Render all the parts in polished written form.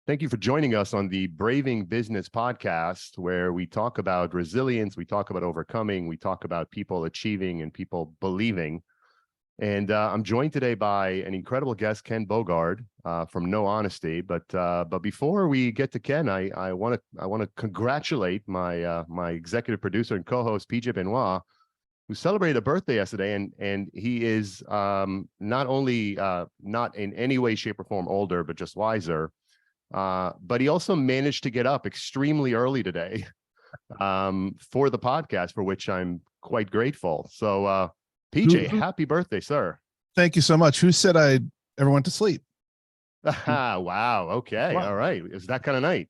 Thank you for joining us on the Braving Business podcast, where we talk about resilience, we talk about overcoming, we talk about people achieving and people believing. And I'm joined today by an incredible guest, Ken Bogard from No Honesty. But before we get to Ken, I want to congratulate my executive producer and co-host PJ Benoit, who celebrated a birthday yesterday, and he is not only not in any way, shape, or form older, but just wiser. But he also managed to get up extremely early today for the podcast, for which I'm quite grateful. So, PJ, happy birthday, sir. Thank you so much. Who said I ever went to sleep? Wow. Okay. All right. It was that kind of night.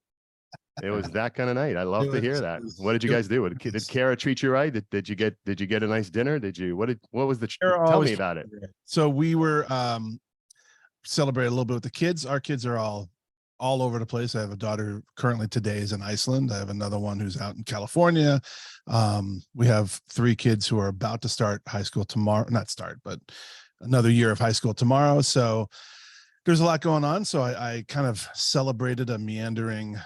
It was that kind of night. I love to hear that. What did you guys do? Did Kara treat you right? Did you get a nice dinner? What was the, tell me about it. So we were celebrating a little bit with the kids. Our kids are all over the place. I have a daughter currently today is in Iceland. I have another one who's out in California. We have 3 kids who are about to start high school tomorrow, not start, but another year of high school tomorrow. So there's a lot going on. So I kind of celebrated a meandering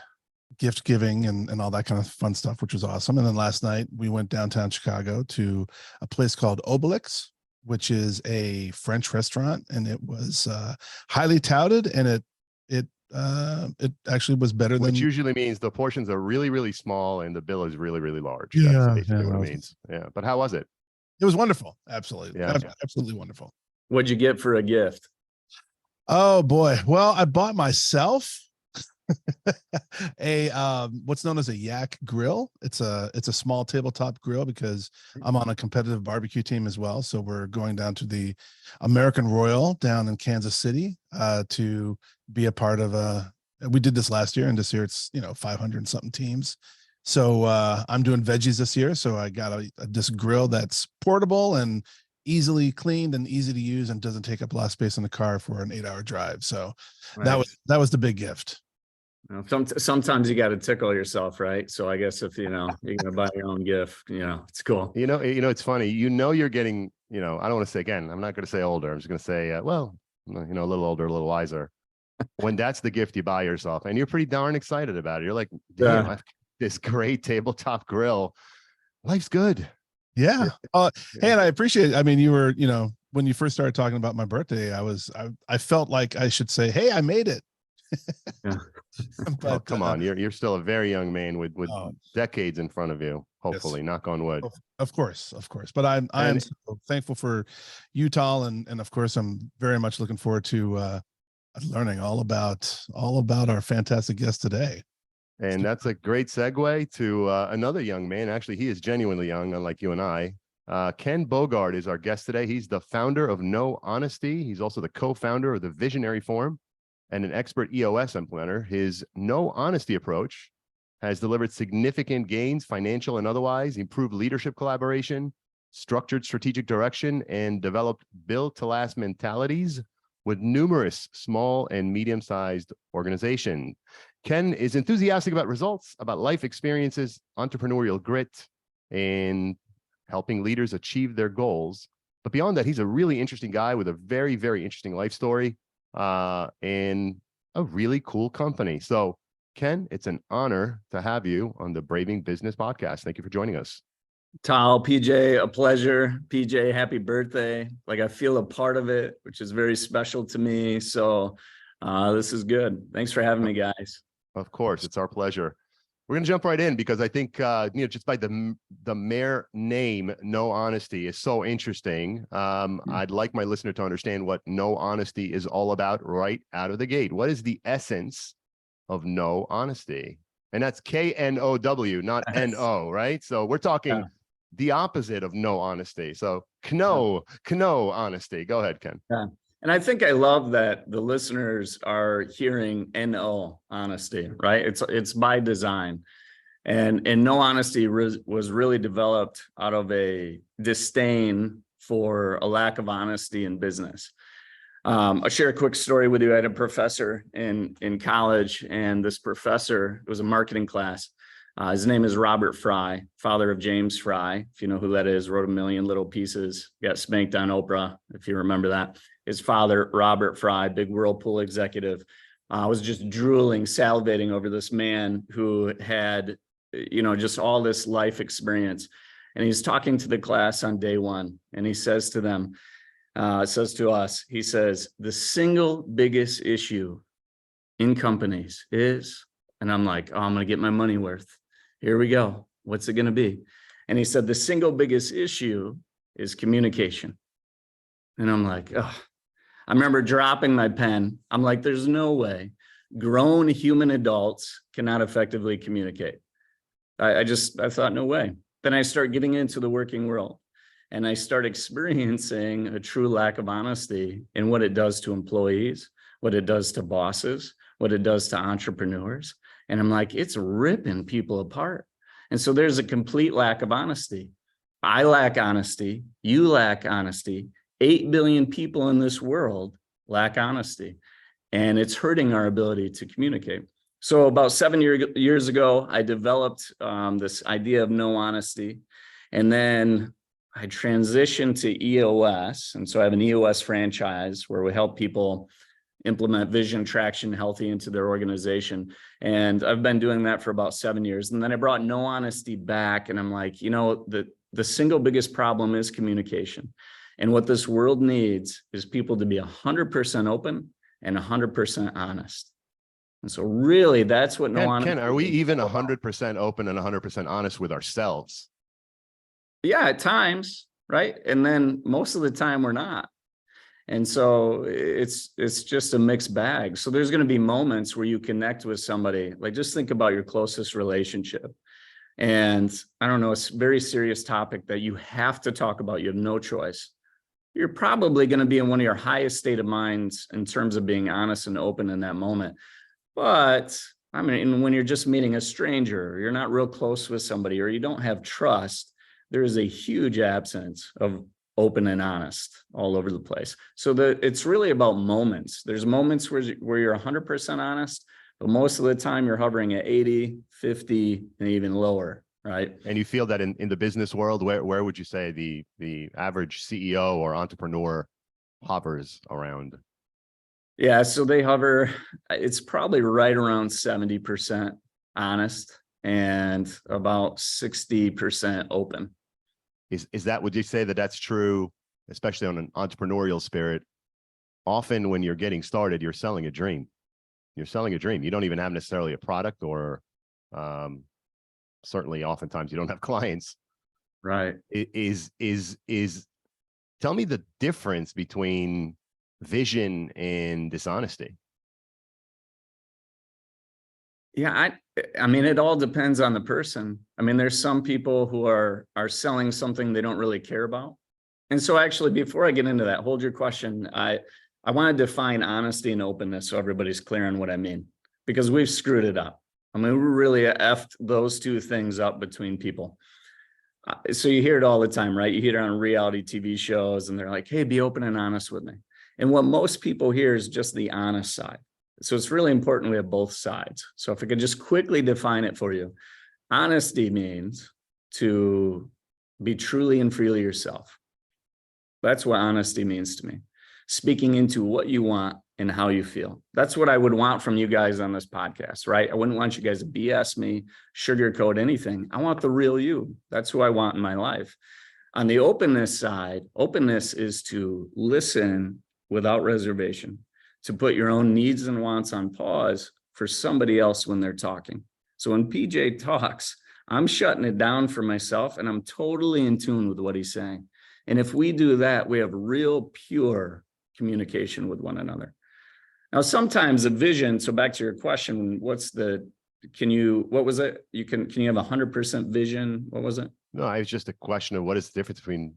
gift giving and all that kind of fun stuff, which was awesome. And then last night we went downtown Chicago to a place called Openness, which is a French restaurant, and it was highly touted, and it actually was better than. Which usually means the portions are really, really small and the bill is really, really large. Yeah, that's basically what it means. Yeah, but how was it? It was wonderful. Absolutely. Yeah, absolutely wonderful. What'd you get for a gift? Oh boy. Well, I bought myself a what's known as a yak grill. It's a small tabletop grill because I'm on a competitive barbecue team as well. So we're going down to the American Royal down in Kansas City to be a part of we did this last year, and this year it's 500 and something teams. So I'm doing veggies this year. So I got this grill that's portable and easily cleaned and easy to use and doesn't take up a lot of space in the car for an 8-hour drive. So that was the big gift. Sometimes you got to tickle yourself, right? So I guess if you're gonna buy your own gift, it's cool. It's funny. You're getting, I don't want to say, again, I'm not going to say older. I'm just going to say, a little older, a little wiser. When that's the gift you buy yourself, and you're pretty darn excited about it. You're like, damn, I've got this great tabletop grill. Life's good. Yeah. Hey, and I appreciate it. I mean, you were, when you first started talking about my birthday, I felt like I should say, hey, I made it. Yeah. But come on, you're still a very young man with decades in front of you. Hopefully, yes. Knock on wood. Of course. But I am so thankful for you, Tal, and of course I'm very much looking forward to learning all about our fantastic guest today. And that's a great segue to another young man. Actually, he is genuinely young, unlike you and I. Ken Bogard is our guest today. He's the founder of No Honesty. He's also the co-founder of the Visionary Forum and an expert EOS implementer. His No Honesty approach has delivered significant gains, financial and otherwise, improved leadership collaboration, structured strategic direction, and developed built-to-last mentalities with numerous small and medium-sized organizations. Ken is enthusiastic about results, about life experiences, entrepreneurial grit, and helping leaders achieve their goals. But beyond that, he's a really interesting guy with a very, very interesting life story. And a really cool company. So, Ken, it's an honor to have you on the Braving Business podcast. Thank you for joining us. Tal, PJ, a pleasure. PJ, happy birthday. Like, I feel a part of it, which is very special to me. So this is good. Thanks for having me, guys. Of course, it's our pleasure. We're going to jump right in because I think, just by the mere name, No Honesty, is so interesting. I'd like my listener to understand what No Honesty is all about right out of the gate. What is the essence of No Honesty? And that's KNOW, not NO, right? So we're talking the opposite of No Honesty. So KNO honesty. Go ahead, Ken. Yeah. And I think I love that the listeners are hearing NO honesty, right? It's by design. And No Honesty was really developed out of a disdain for a lack of honesty in business. I'll share a quick story with you. I had a professor in college, and this professor, it was a marketing class. His name is Robert Fry, father of James Fry. If you know who that is, wrote A Million Little Pieces, got spanked on Oprah, if you remember that. His father, Robert Fry, big Whirlpool executive. I was just drooling, salivating over this man who had, just all this life experience. And he's talking to the class on day one, and he says to them, says to us, he says, the single biggest issue in companies is, and I'm like, oh, I'm going to get my money worth. Here we go. What's it going to be? And he said, the single biggest issue is communication. And I'm like, oh, I remember dropping my pen. I'm like, there's no way grown human adults cannot effectively communicate. I thought, no way. Then I start getting into the working world, and I start experiencing a true lack of honesty in what it does to employees, what it does to bosses, what it does to entrepreneurs. And I'm like, it's ripping people apart. And so there's a complete lack of honesty. I lack honesty. You lack honesty. 8 billion people in this world lack honesty, and it's hurting our ability to communicate. So about 7 years ago, I developed this idea of no honesty. And then I transitioned to EOS. And so I have an EOS franchise where we help people implement vision, traction, healthy into their organization. And I've been doing that for about 7 years. And then I brought no honesty back. And I'm like, the single biggest problem is communication. And what this world needs is people to be 100% open and 100% honest. And so really, that's what Ken, are we even 100% open and 100% honest with ourselves? Yeah, at times, right? And then most of the time we're not. And so it's just a mixed bag. So there's going to be moments where you connect with somebody. Like, just think about your closest relationship. And I don't know, it's a very serious topic that you have to talk about. You have no choice. You're probably going to be in one of your highest state of minds in terms of being honest and open in that moment. But I mean, when you're just meeting a stranger, or you're not real close with somebody, or you don't have trust, there is a huge absence of open and honest all over the place. So it's really about moments. There's moments where you're 100% honest, but most of the time you're hovering at 80, 50, and even lower, right? And you feel that in the business world, where would you say the average CEO or entrepreneur hovers around? Yeah, so they hover, it's probably right around 70% honest and about 60% open. Is that, would you say that that's true, especially on an entrepreneurial spirit? Often when you're getting started, you're selling a dream. You're selling a dream. You don't even have necessarily a product, or certainly oftentimes you don't have clients. Right. Tell me the difference between vision and dishonesty. Yeah, I mean, it all depends on the person. I mean, there's some people who are selling something they don't really care about. And so actually, before I get into that, hold your question. I want to define honesty and openness so everybody's clear on what I mean, because we've screwed it up. I mean, we really effed those two things up between people. So you hear it all the time, right? You hear it on reality TV shows, and they're like, hey, be open and honest with me. And what most people hear is just the honest side. So it's really important we have both sides. So if I could just quickly define it for you, honesty means to be truly and freely yourself. That's what honesty means to me. Speaking into what you want and how you feel. That's what I would want from you guys on this podcast, right? I wouldn't want you guys to BS me, sugarcoat anything. I want the real you. That's who I want in my life. On the openness side, openness is to listen without reservation, to put your own needs and wants on pause for somebody else when they're talking. So when PJ talks, I'm shutting it down for myself, and I'm totally in tune with what he's saying. And if we do that, we have real pure communication with one another. Now, sometimes a vision, so back to your question, what was it? Can you have 100% vision? What was it? No, it's just a question of what is the difference between,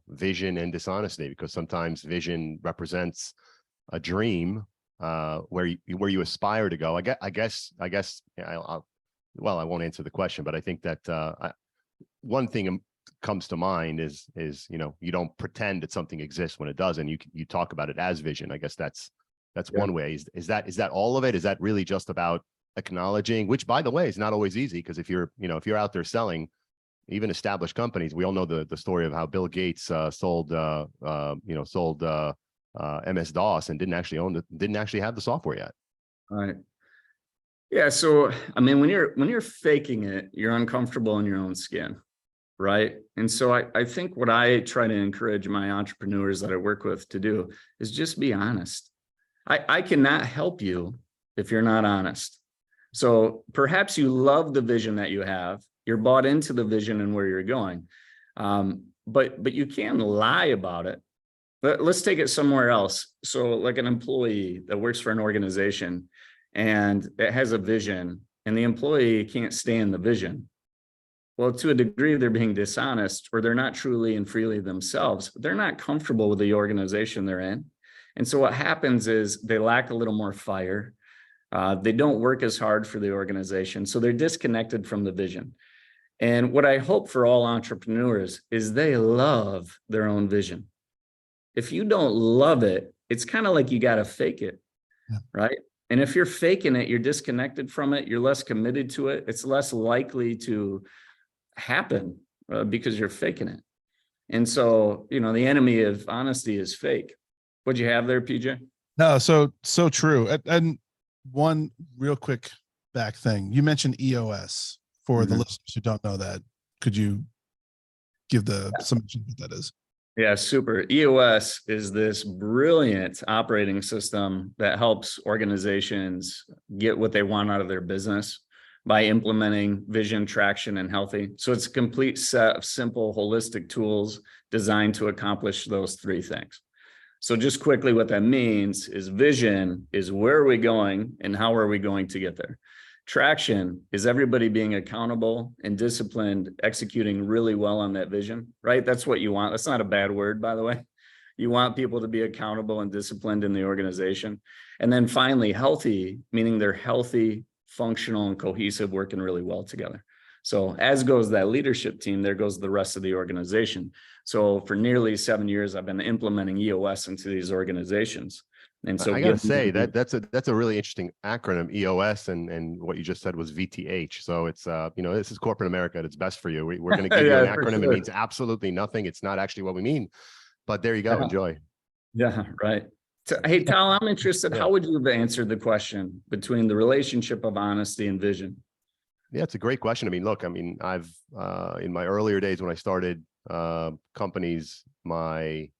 vision and dishonesty, because sometimes vision represents a dream where you aspire to go. I guess I won't answer the question, but I think that one thing comes to mind is you don't pretend that something exists when it doesn't. You talk about it as vision. I guess that's one way. Is that all of it? Is that really just about acknowledging, which, by the way, is not always easy, because if you're out there selling even established companies, we all know the story of how Bill Gates sold MS-DOS and didn't actually have the software yet. All right. Yeah. So, I mean, when you're faking it, you're uncomfortable in your own skin. Right. And so I think what I try to encourage my entrepreneurs that I work with to do is just be honest. I cannot help you if you're not honest. So perhaps you love the vision that you have. You're bought into the vision and where you're going. But you can lie about it. But let's take it somewhere else. So like an employee that works for an organization and it has a vision and the employee can't stand the vision. Well, to a degree, they're being dishonest or they're not truly and freely themselves. They're not comfortable with the organization they're in. And so what happens is they lack a little more fire. They don't work as hard for the organization. So they're disconnected from the vision. And what I hope for all entrepreneurs is they love their own vision. If you don't love it, it's kind of like you got to fake it, right? And if you're faking it, you're disconnected from it. You're less committed to it. It's less likely to happen because you're faking it. And so, the enemy of honesty is fake. What'd you have there, PJ? No, so true. And one real quick back thing. You mentioned EOS. For the listeners who don't know that, could you give some mention of what that is? Yeah, super. EOS is this brilliant operating system that helps organizations get what they want out of their business by implementing vision, traction, and healthy. So it's a complete set of simple, holistic tools designed to accomplish those three things. So just quickly, what that means is vision is where are we going and how are we going to get there? Traction is everybody being accountable and disciplined, executing really well on that vision, right? That's what you want. That's not a bad word, by the way. You want people to be accountable and disciplined in the organization. And then finally, healthy, meaning they're healthy, functional, and cohesive, working really well together. So as goes that leadership team, there goes the rest of the organization. So for nearly 7 years, I've been implementing EOS into these organizations. And so I gotta say that's a really interesting acronym, EOS, and what you just said was VTH. So it's this is corporate America at its best for you. We're going to give you an acronym. Sure. It means absolutely nothing. It's not actually what we mean, but there you go. Enjoy. Yeah, right. Hey, Tal, I'm interested. How would you have answered the question between the relationship of honesty and vision? Yeah, it's a great question. I've in my earlier days when I started companies, my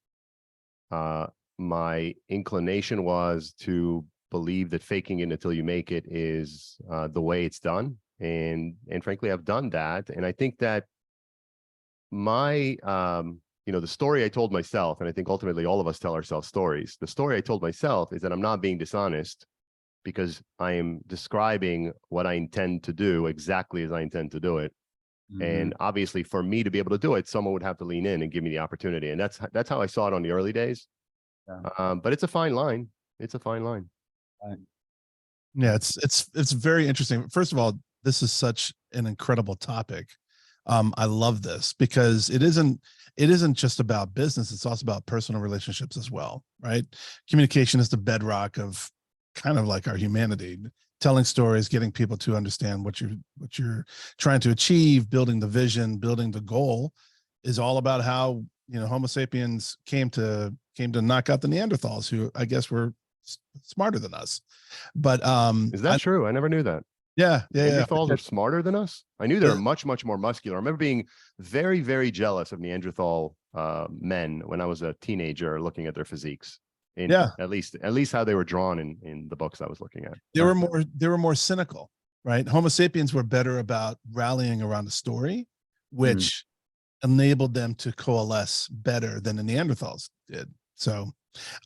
inclination was to believe that faking it until you make it is the way it's done. And frankly, I've done that. And I think that my, the story I told myself, and I think ultimately all of us tell ourselves stories. The story I told myself is that I'm not being dishonest because I am describing what I intend to do exactly as I intend to do it. Mm-hmm. And obviously for me to be able to do it, someone would have to lean in and give me the opportunity. And that's how I saw it on the early days. Yeah. But it's a fine line. It's a fine line. Yeah, it's very interesting. First of all, this is such an incredible topic. I love this because it isn't just about business. It's also about personal relationships as well, right? Communication is the bedrock of kind of like our humanity. Telling stories, getting people to understand what you're trying to achieve, building the vision, building the goal, is all about how Homo sapiens came to knock out the Neanderthals, who I guess were smarter than us. But is that true? I never knew that. Yeah. Neanderthals are smarter than us. I knew they were much more muscular. I remember being very, very jealous of Neanderthal men when I was a teenager, looking at their physiques. At least how they were drawn in the books I was looking at. They were more cynical, right? Homo sapiens were better about rallying around a story, which enabled them to coalesce better than the Neanderthals did. So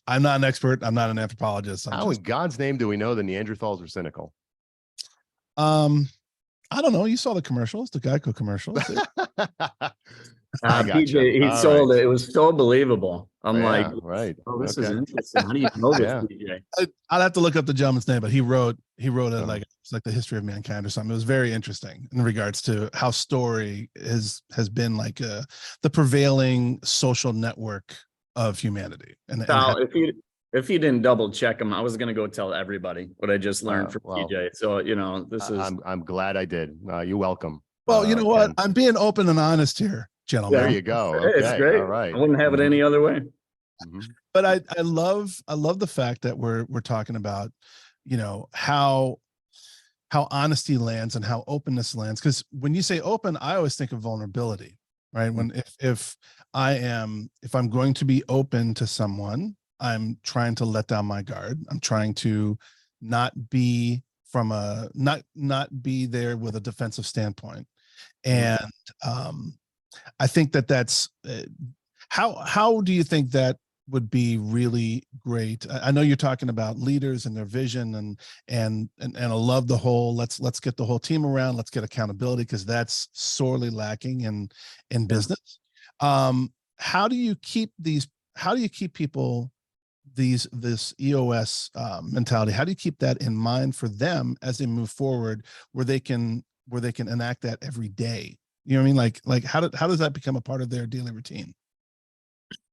I'm not an expert. I'm not an anthropologist. How in God's name do we know the Neanderthals were cynical? I don't know. You saw the commercials, the Geico commercials. I gotcha. PJ, he sold it. It was so believable. I'm right. Oh, this is interesting. How do you know this, PJ? I'll have to look up the gentleman's name, but he wrote it like it's like the history of mankind or something. It was very interesting in regards to how story has been like the prevailing social network of humanity. And if you didn't double check him, I was going to go tell everybody what I just learned from PJ. So this is. I'm glad I did. You're welcome. Well, you know what? Ken. I'm being open and honest here, gentlemen. There you go. Okay. It's great. All right. I wouldn't have it any other way. But I love the fact that we're talking about how honesty lands and how openness lands. Because when you say open, I always think of vulnerability, right? When if I'm going to be open to someone, I'm trying to let down my guard. I'm trying to not be not be there with a defensive standpoint. And I think that's how do you think that would be really great? I know you're talking about leaders and their vision, and I love the whole let's get the whole team around, let's get accountability, because that's sorely lacking in business. How do you keep people this EOS mentality? How do you keep that in mind for them as they move forward, where they can enact that every day? You know what I mean? Like how does that become a part of their daily routine?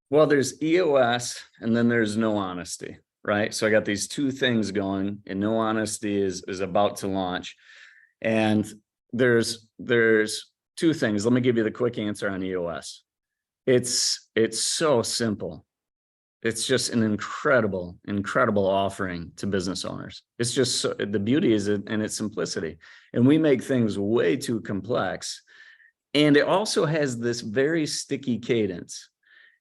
Well, there's EOS and then there's no honesty, right? So I got these two things going, and no honesty is about to launch. And there's two things. Let me give you the quick answer on EOS. It's so simple. It's just an incredible offering to business owners. It's just the beauty is in its simplicity. And we make things way too complex. And it also has this very sticky cadence.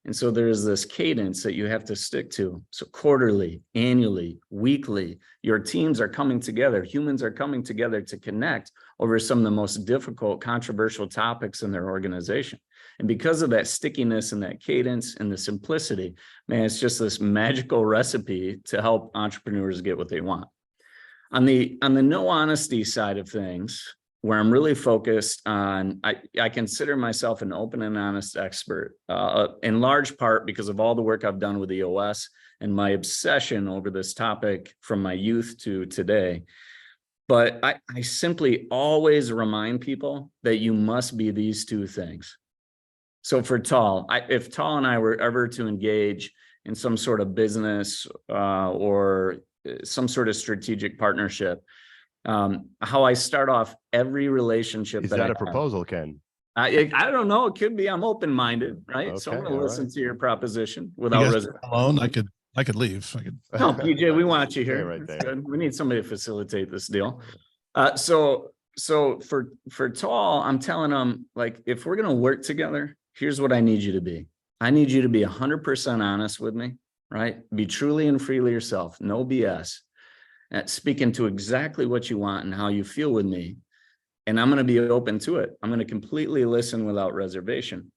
And so there's this cadence that you have to stick to. So quarterly, annually, weekly, your teams are coming together. Humans are coming together to connect over some of the most difficult, controversial topics in their organization. And because of that stickiness and that cadence and the simplicity, man, it's just this magical recipe to help entrepreneurs get what they want. On the no honesty side of things, where I'm really focused on, I consider myself an open and honest expert, in large part because of all the work I've done with EOS and my obsession over this topic from my youth to today. But I simply always remind people that you must be these two things. So for Tal, if Tal and I were ever to engage in some sort of business or some sort of strategic partnership, how I start off every relationship. Is that a proposal, Ken? I don't know. It could be. I'm open-minded, right? Okay, So I'm going to listen to your proposition without reservation. Alone, I could leave. No, PJ, we want you here. Right there. Good. We need somebody to facilitate this deal. So for Tal, I'm telling them, like, if we're going to work together, here's what I need you to be. I need you to be 100% honest with me, right? Be truly and freely yourself. No BS. Speaking to exactly what you want and how you feel with me. And I'm going to be open to it. I'm going to completely listen without reservation.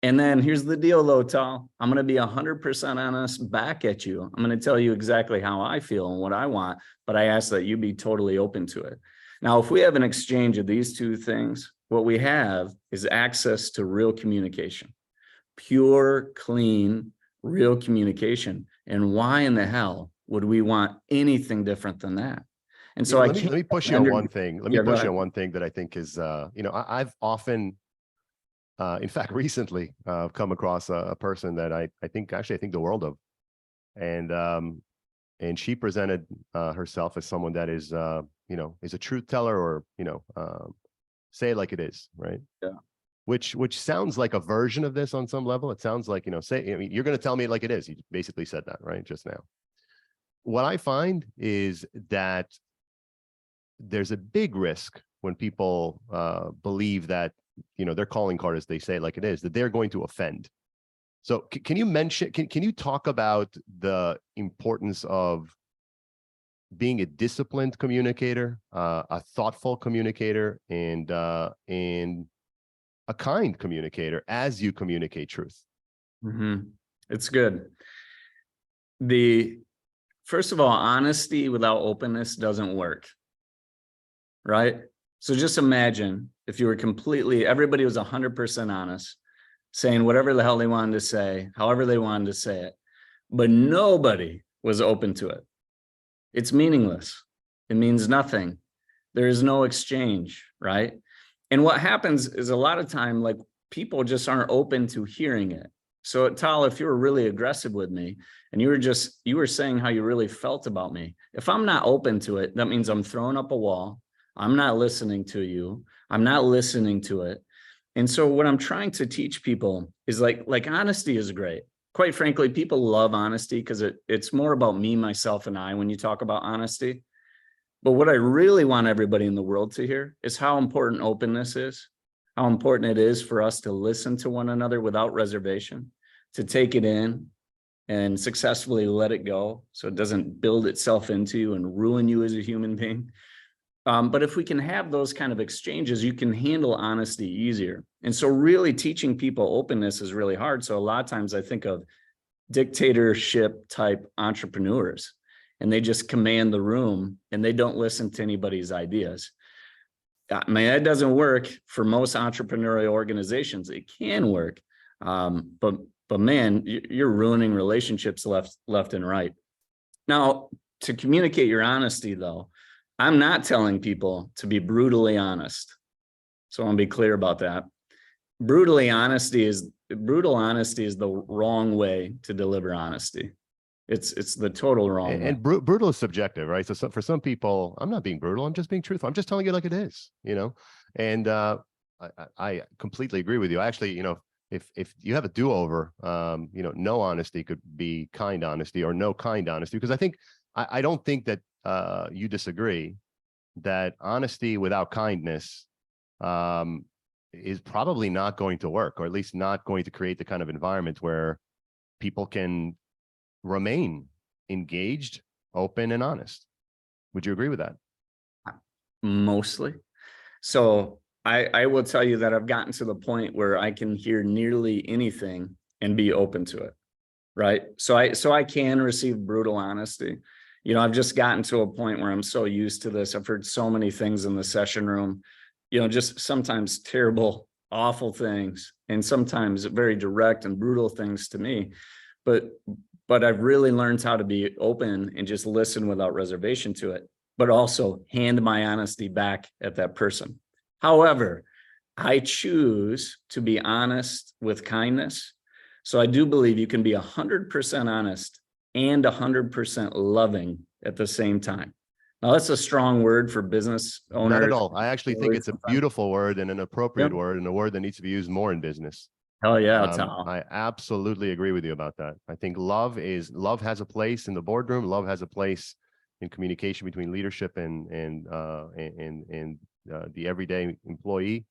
And then here's the deal though, Tal. I'm going to be 100% honest back at you. I'm going to tell you exactly how I feel and what I want, but I ask that you be totally open to it. Now, if we have an exchange of these two things, what we have is access to real communication, pure, clean, real communication. And why in the hell would we want anything different than that? And so let me push you on one thing. Let me push you on one thing that I think is, I've often, in fact, recently come across a person that I think the world of, and she presented herself as someone that is, is a truth teller, or say it like it is, right? Yeah. Which sounds like a version of this on some level. It sounds like, you're going to tell me it like it is. You basically said that, right, just now. What I find is that there's a big risk when people believe that, their calling card, as they say, like it is, that they're going to offend. So can you talk about the importance of being a disciplined communicator, a thoughtful communicator, and a kind communicator as you communicate truth? Mm-hmm. It's good. First of all, honesty without openness doesn't work, right? So just imagine if you were everybody was 100% honest, saying whatever the hell they wanted to say, however they wanted to say it, but nobody was open to it. It's meaningless. It means nothing. There is no exchange, right? And what happens is a lot of time, like, people just aren't open to hearing it. So Tal, if you were really aggressive with me and you were saying how you really felt about me, if I'm not open to it, that means I'm throwing up a wall. I'm not listening to you. I'm not listening to it. And so what I'm trying to teach people is like honesty is great. quite frankly, people love honesty because it's more about me, myself, and I when you talk about honesty. But what I really want everybody in the world to hear is how important openness is, how important it is for us to listen to one another without reservation, to take it in and successfully let it go so it doesn't build itself into you and ruin you as a human being. But if we can have those kind of exchanges, you can handle honesty easier. And so really teaching people openness is really hard. So a lot of times I think of dictatorship type entrepreneurs, and they just command the room and they don't listen to anybody's ideas. I mean, that doesn't work for most entrepreneurial organizations. It can work. But man, you're ruining relationships left and right. Now, to communicate your honesty though, I'm not telling people to be brutally honest. So I want to be clear about that. Brutal honesty is the wrong way to deliver honesty. It's the total wrong way. And brutal is subjective, right? So for some people, I'm not being brutal. I'm just being truthful. I'm just telling you like it is, you know? And I completely agree with you. Actually, you know, if you have a do-over, you know, no honesty could be kind honesty or no kind honesty, because I don't think that you disagree that honesty without kindness is probably not going to work, or at least not going to create the kind of environment where people can remain engaged, open, and honest. Would you agree with that? Mostly. So I will tell you that I've gotten to the point where I can hear nearly anything and be open to it. Right. So I can receive brutal honesty. You know, I've just gotten to a point where I'm so used to this. I've heard so many things in the session room, you know, just sometimes terrible, awful things, and sometimes very direct and brutal things to me. But I've really learned how to be open and just listen without reservation to it, but also hand my honesty back at that person. However, I choose to be honest with kindness. So I do believe you can be 100% honest and 100% loving at the same time. Now, that's a strong word for business owners. Not at all. I actually think it's a beautiful word and an appropriate word, and a word that needs to be used more in business. Hell yeah, I absolutely agree with you about that. I think love has a place in the boardroom. Love has a place in communication between leadership and the everyday employee.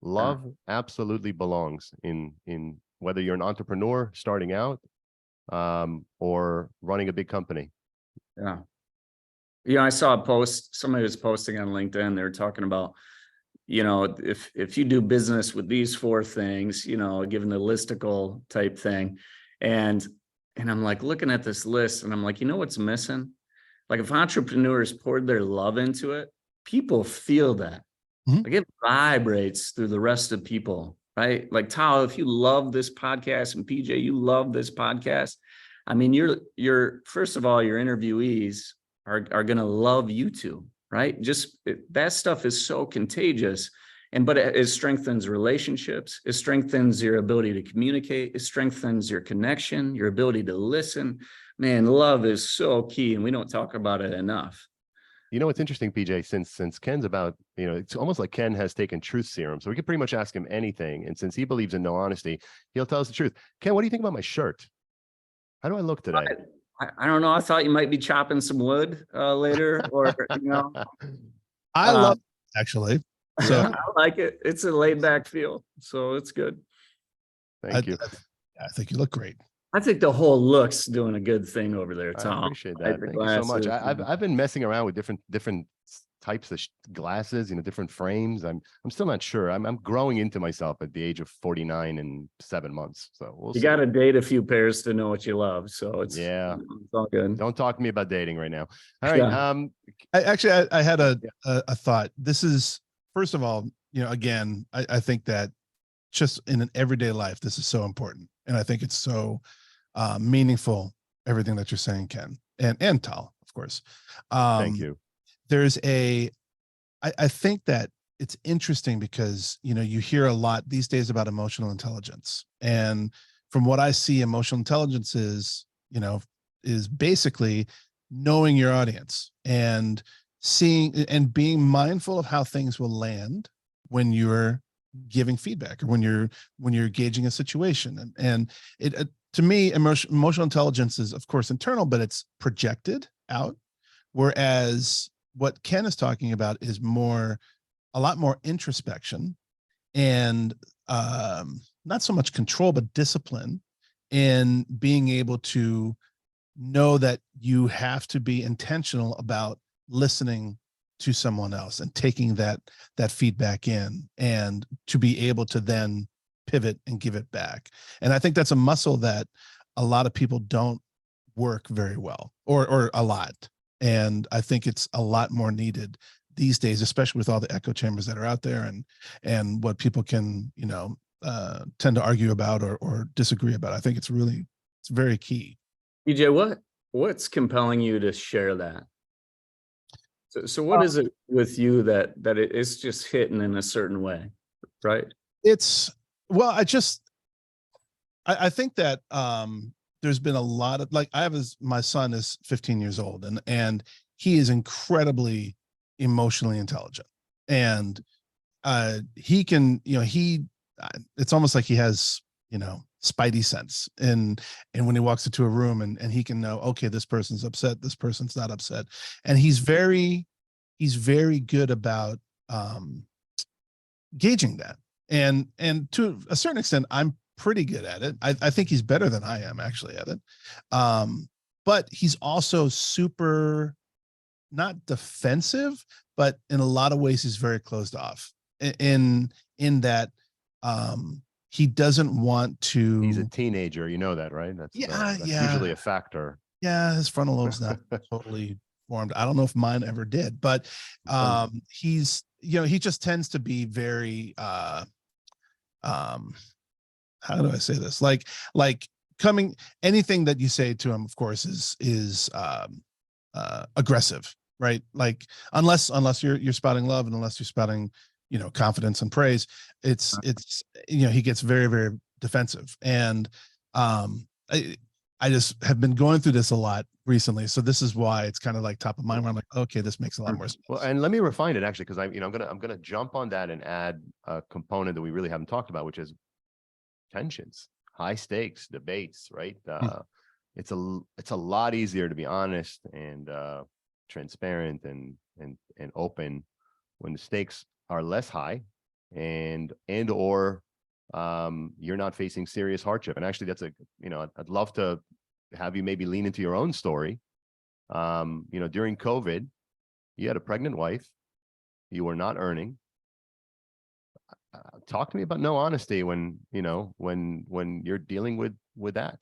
Love absolutely belongs in whether you're an entrepreneur starting out or running a big company. Yeah. You know, I saw a post, somebody was posting on LinkedIn. They were talking about, you know, if you do business with these 4 things, you know, given the listicle type thing. And I'm like looking at this list and I'm like, you know what's missing? Like if entrepreneurs poured their love into it, people feel that. Mm-hmm. Like it vibrates through the rest of people, right? Like Tal, if you love this podcast, and PJ, you love this podcast. I mean, you're first of all, your interviewees are going to love you too, right? Just that stuff is so contagious. But it strengthens relationships. It strengthens your ability to communicate. It strengthens your connection, your ability to listen. Man, love is so key, and we don't talk about it enough. You know, what's interesting, PJ, since Ken's about, you know, it's almost like Ken has taken truth serum. So we can pretty much ask him anything. And since he believes in no honesty, he'll tell us the truth. Ken, what do you think about my shirt? How do I look today? I don't know. I thought you might be chopping some wood later, or, you know. I love it, actually. So I like it. It's a laid back feel. So it's good. Thank you. I think you look great. I think the whole look's doing a good thing over there, Tom. I appreciate that. Thank you so much. I've been messing around with different types of glasses, you know, different frames. I'm still not sure. I'm growing into myself at the age of 49 and 7 monmonths. So we'll see. You got to date a few pairs to know what you love. So it's all good. Don't talk to me about dating right now. All right. Yeah. I had a thought. This is, first of all, you know, again, I think that just in an everyday life, this is so important. And I think it's so meaningful, everything that you're saying, Ken, and Tal, of course. Thank you. I think that it's interesting because, you know, you hear a lot these days about emotional intelligence. And from what I see, emotional intelligence is basically knowing your audience and seeing and being mindful of how things will land when you're giving feedback or when you're gauging a situation. And to me, emotional intelligence is, of course, internal, but it's projected out. Whereas what Ken is talking about is a lot more introspection and not so much control, but discipline in being able to know that you have to be intentional about listening to someone else and taking that feedback in, and to be able to then pivot and give it back. And I think that's a muscle that a lot of people don't work very well, or a lot. And I think it's a lot more needed these days, especially with all the echo chambers that are out there, and what people can, tend to argue about or disagree about. I think it's very key. EJ, what's compelling you to share that? So what is it with you that it's just hitting in a certain way, right? Well, I think that there's been a lot of, like, my son is 15 years old, and he is incredibly emotionally intelligent, and he can, it's almost like he has, spidey sense, and when he walks into a room and he can know, okay, this person's upset, this person's not upset, and he's very good about gauging that, and to a certain extent I'm pretty good at it. I think he's better than I am actually at it, but he's also super, not defensive, but in a lot of ways he's very closed off in that he doesn't want to. He's a teenager, you know that, right? That's usually a factor. Yeah, his frontal lobe's not totally formed. I don't know if mine ever did, but he's, he just tends to be very how do I say this? Like anything that you say to him, of course, is aggressive, right? Like unless you're spouting love, and unless you're spouting, confidence and praise, it's he gets very, very defensive. And I just have been going through this a lot recently, so this is why it's kind of like top of mind, where I'm like, okay, this makes a lot more sense. Well, and let me refine it actually, because I'm gonna jump on that and add a component that we really haven't talked about, which is tensions, high stakes debates, right? It's a lot easier to be honest and transparent and open when the stakes are less high, and or you're not facing serious hardship. And actually, that's I'd love to have you maybe lean into your own story. During COVID, you had a pregnant wife, you were not earning. Talk to me about no honesty when you're dealing with that.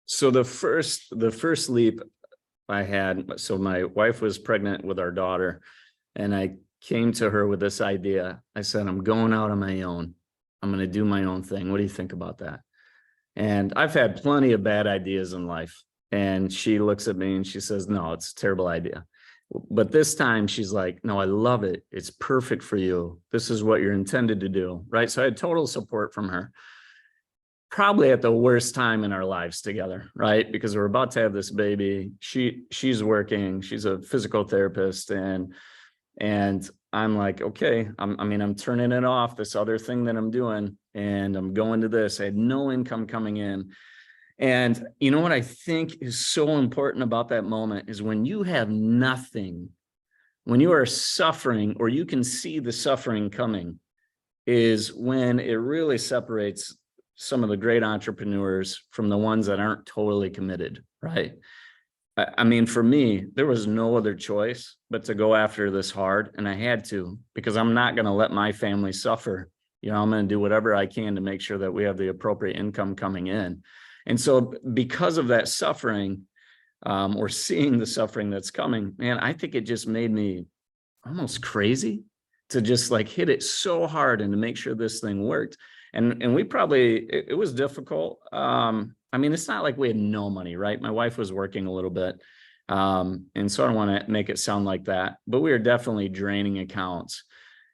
So the first leap I had, so my wife was pregnant with our daughter, and I came to her with this idea. I said, I'm going out on my own. I'm going to do my own thing. What do you think about that? And I've had plenty of bad ideas in life. And she looks at me and she says, no, it's a terrible idea. But this time she's like, no, I love it. It's perfect for you. This is what you're intended to do. Right. So I had total support from her, probably at the worst time in our lives together. Right. Because we're about to have this baby. She's working. She's a physical therapist. And I'm like, okay, I'm turning it off, this other thing that I'm doing, and I'm going to this. I had no income coming in. And you know what I think is so important about that moment is when you have nothing, when you are suffering, or you can see the suffering coming, is when it really separates some of the great entrepreneurs from the ones that aren't totally committed, right? I mean, for me, there was no other choice but to go after this hard, and I had to, because I'm not going to let my family suffer. I'm going to do whatever I can to make sure that we have the appropriate income coming in. And so because of that suffering, or seeing the suffering that's coming, man, I think it just made me almost crazy to just like hit it so hard and to make sure this thing worked. And we probably, it was difficult. I mean, it's not like we had no money, right? My wife was working a little bit. And so I don't want to make it sound like that, but we were definitely draining accounts,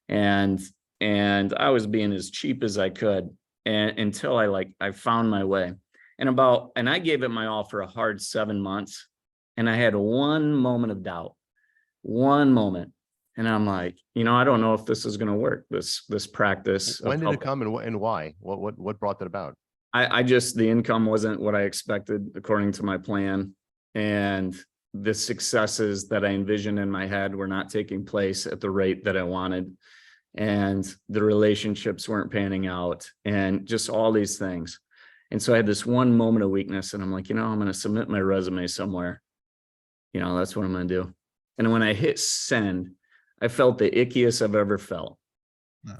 and I was being as cheap as I could, and until I found my way. And I gave it my all for a hard 7 months. And I had one moment of doubt, one moment. And I'm like, I don't know if this is going to work, this practice. When did it come and why? What brought that about? I just, the income wasn't what I expected according to my plan. And the successes that I envisioned in my head were not taking place at the rate that I wanted. And the relationships weren't panning out, and just all these things. And so I had this one moment of weakness, and I'm like, I'm going to submit my resume somewhere. That's what I'm going to do. And when I hit send, I felt the ickiest I've ever felt.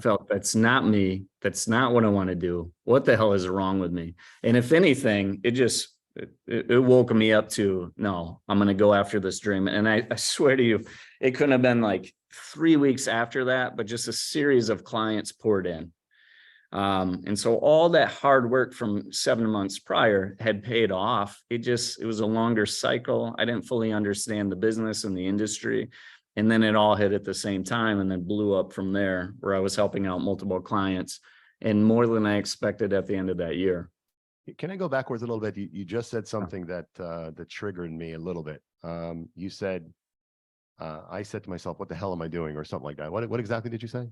Felt that's not me. That's not what I want to do. What the hell is wrong with me? And if anything, it woke me up to, no, I'm going to go after this dream. And I swear to you, it couldn't have been like 3 weeks after that, but just a series of clients poured in. And so all that hard work from 7 months prior had paid off. It was a longer cycle. I didn't fully understand the business and the industry. And then it all hit at the same time, and then blew up from there, where I was helping out multiple clients and more than I expected at the end of that year. Can I go backwards a little bit? You just said something that triggered me a little bit. You said, I said to myself, what the hell am I doing? Or something like that. What exactly did you say?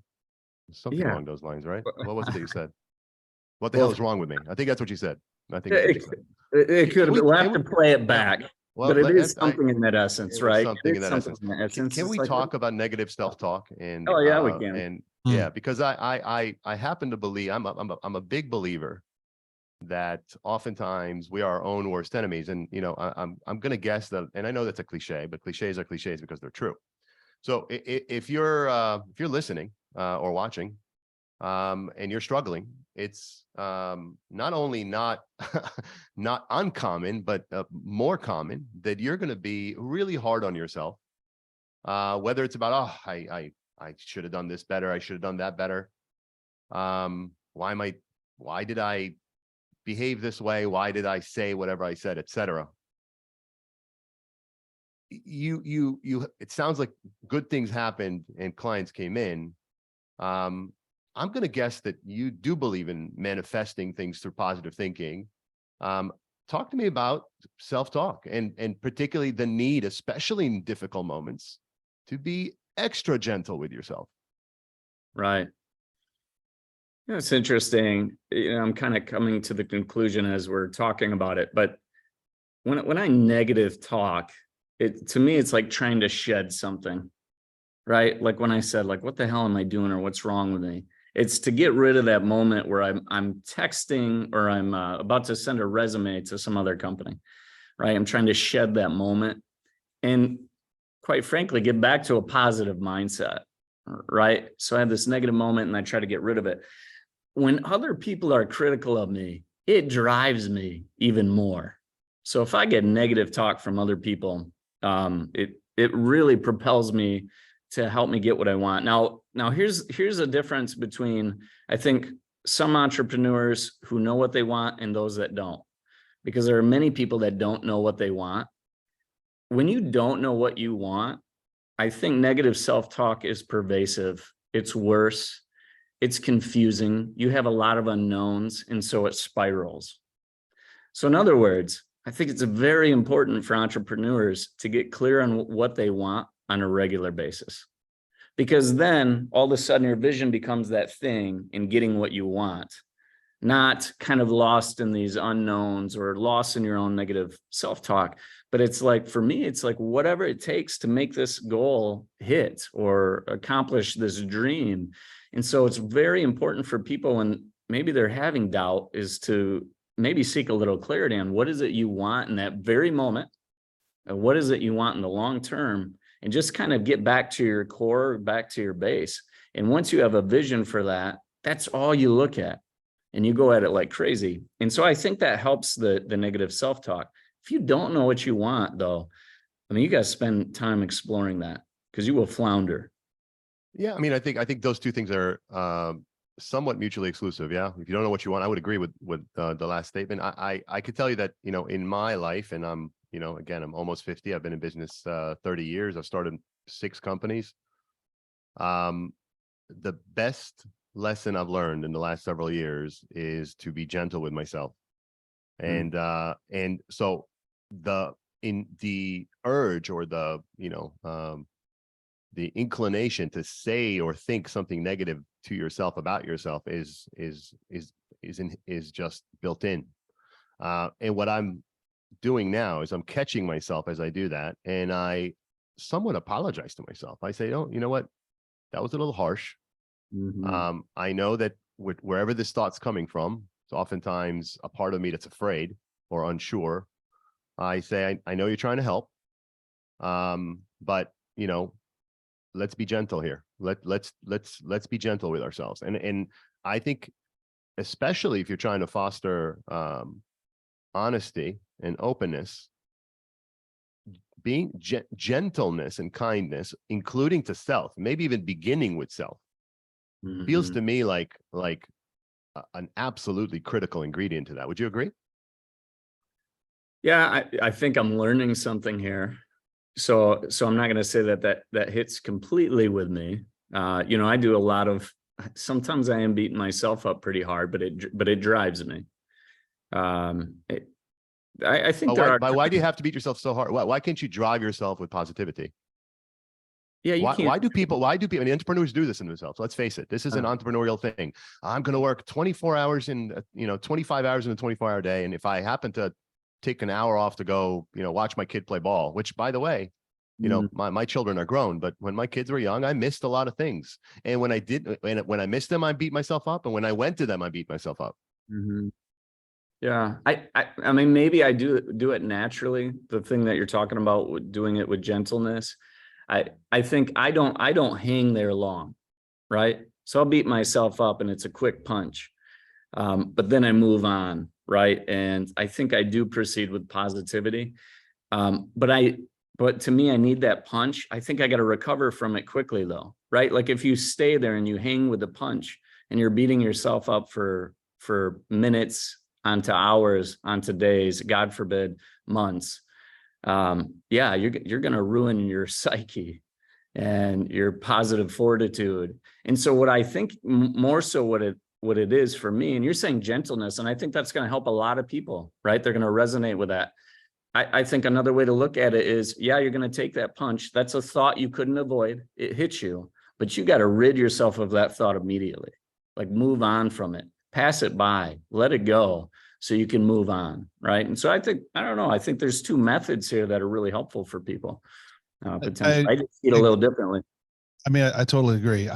Something along those lines, right? What was it that you said? What the hell is wrong with me? I think that's what you said. I think that's what you said. It could have been, we'll have to play it back. Well, but it is something in that essence, right? Something in that essence. Can we talk about negative self-talk? And oh yeah, we can. And yeah, because I happen to believe I'm a big believer that oftentimes we are our own worst enemies. And I'm going to guess that, and I know that's a cliche, but cliches are cliches because they're true. So if you're listening or watching, and you're struggling, it's not only not uncommon, but more common that you're going to be really hard on yourself. Whether it's about, I should have done this better, I should have done that better. Why did I behave this way? Why did I say whatever I said, etc. It sounds like good things happened and clients came in. I'm going to guess that you do believe in manifesting things through positive thinking. Talk to me about self-talk and particularly the need, especially in difficult moments, to be extra gentle with yourself. Right. It's interesting. I'm kind of coming to the conclusion as we're talking about it, but when I negative talk, to me, it's like trying to shed something, right? Like when I said, like, what the hell am I doing, or what's wrong with me? It's to get rid of that moment where I'm texting, or I'm about to send a resume to some other company, right? I'm trying to shed that moment and, quite frankly, get back to a positive mindset, right? So I have this negative moment and I try to get rid of it. When other people are critical of me, it drives me even more. So if I get negative talk from other people, it really propels me to help me get what I want. Now here's a difference between, I think, some entrepreneurs who know what they want and those that don't, because there are many people that don't know what they want. When you don't know what you want, I think negative self-talk is pervasive. It's worse. It's confusing. You have a lot of unknowns, and so it spirals. So in other words, I think it's very important for entrepreneurs to get clear on what they want on a regular basis, because then all of a sudden your vision becomes that thing in getting what you want, not kind of lost in these unknowns or lost in your own negative self-talk. But it's like, for me, it's like whatever it takes to make this goal hit or accomplish this dream. And so it's very important for people when maybe they're having doubt is to maybe seek a little clarity on what is it you want in that very moment, and what is it you want in the long term, and just kind of get back to your core, back to your base. And once you have a vision for that, that's all you look at, and you go at it like crazy. And so I think that helps the negative self-talk. If you don't know what you want, though, I mean, you got to spend time exploring that, because you will flounder. Yeah, I mean, I think those two things are somewhat mutually exclusive. Yeah, if you don't know what you want, I would agree with the last statement. I could tell you that, in my life, and I'm, again, I'm almost 50. I've been in business 30 years. I've started 6 companies. The best lesson I've learned in the last several years is to be gentle with myself. And so the urge, or the inclination to say or think something negative to yourself about yourself is is just built in. And what I'm doing now is I'm catching myself as I do that, and I somewhat apologize to myself. I say, oh, you know what, that was a little harsh. I know that wherever this thought's coming from, it's oftentimes a part of me that's afraid or unsure. I say, I know you're trying to help, but you know, let's be gentle here. Let's be gentle with ourselves. And I think, especially if you're trying to foster honesty and openness, being gentleness and kindness, including to self, maybe even beginning with self, feels to me like an absolutely critical ingredient to that. Would you agree? Yeah, I think I'm learning something here. So I'm not going to say that hits completely with me. You know, I do a lot of, sometimes I am beating myself up pretty hard, but it drives me. I think why do you have to beat yourself so hard? Why can't you drive yourself with positivity? Yeah, you can't. Why do people, I mean, entrepreneurs do this in themselves. Let's face it. This is an entrepreneurial thing. I'm going to work 24 hours in, 25 hours in a 24-hour day. And if I happen to take an hour off to go, watch my kid play ball, which, by the way, my children are grown, but when my kids were young, I missed a lot of things. And when I missed them, I beat myself up. And when I went to them, I beat myself up. Yeah, I mean, maybe I do it naturally. The thing that you're talking about, doing it with gentleness, I think I don't hang there long, right? So I'll beat myself up and it's a quick punch, but then I move on, right? And I think I do proceed with positivity, but to me, I need that punch. I think I got to recover from it quickly, though, right? Like if you stay there and you hang with the punch and you're beating yourself up for minutes, onto hours, onto days, God forbid, months. Yeah, you're going to ruin your psyche and your positive fortitude. And so what I think more so what it is for me, and you're saying gentleness, and I think that's going to help a lot of people, right? They're going to resonate with that. I think another way to look at it is, yeah, you're going to take that punch. That's a thought you couldn't avoid. It hits you, but you got to rid yourself of that thought immediately. Like move on from it, pass it by, let it go so you can move on, right? And so I don't know, I think there's two methods here that are really helpful for people. Potentially. I just see it a little differently. I mean, I totally agree.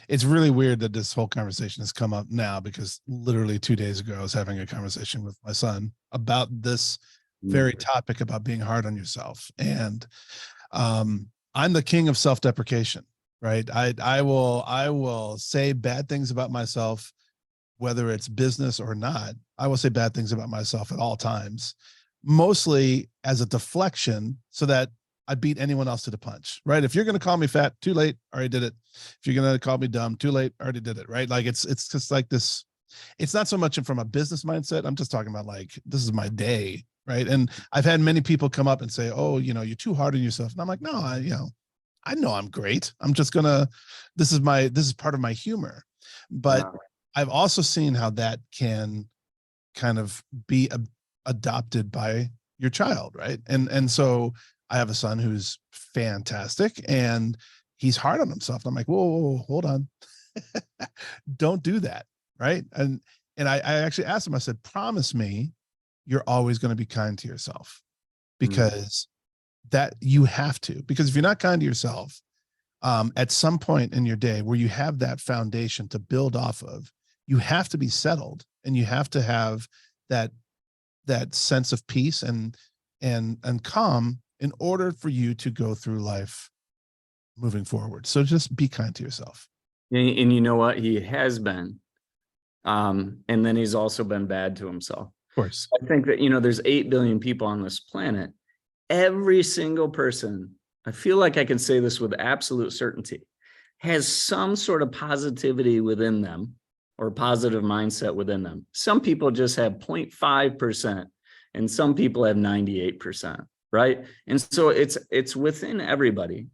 It's really weird that this whole conversation has come up now, because literally 2 days ago, I was having a conversation with my son about this very topic, about being hard on yourself. And I'm the king of self-deprecation, right? I will say bad things about myself, whether it's business or not. I will say bad things about myself at all times, mostly as a deflection so that I beat anyone else to the punch, right? If you're going to call me fat, too late, already did it. If you're going to call me dumb, too late, already did it, right? Like it's just like this. It's not so much from a business mindset. I'm just talking about like, this is my day, right? And I've had many people come up and say, oh, you're too hard on yourself. And I'm like, no, I know I'm great. I'm just this is part of my humor. But I've also seen how that can kind of be adopted by your child, right? And so I have a son who's fantastic and he's hard on himself. I'm like, whoa, hold on. Don't do that, right? And I actually asked him, I said, promise me you're always going to be kind to yourself, because that you have to, because if you're not kind to yourself, at some point in your day where you have that foundation to build off of, you have to be settled and you have to have that sense of peace and calm in order for you to go through life moving forward. So just be kind to yourself. And you know what? He has been. And then he's also been bad to himself. Of course. I think that, there's 8 billion people on this planet. Every single person, I feel like I can say this with absolute certainty, has some sort of positivity within them or positive mindset within them. Some people just have 0.5% and some people have 98%, right? And so it's within everybody.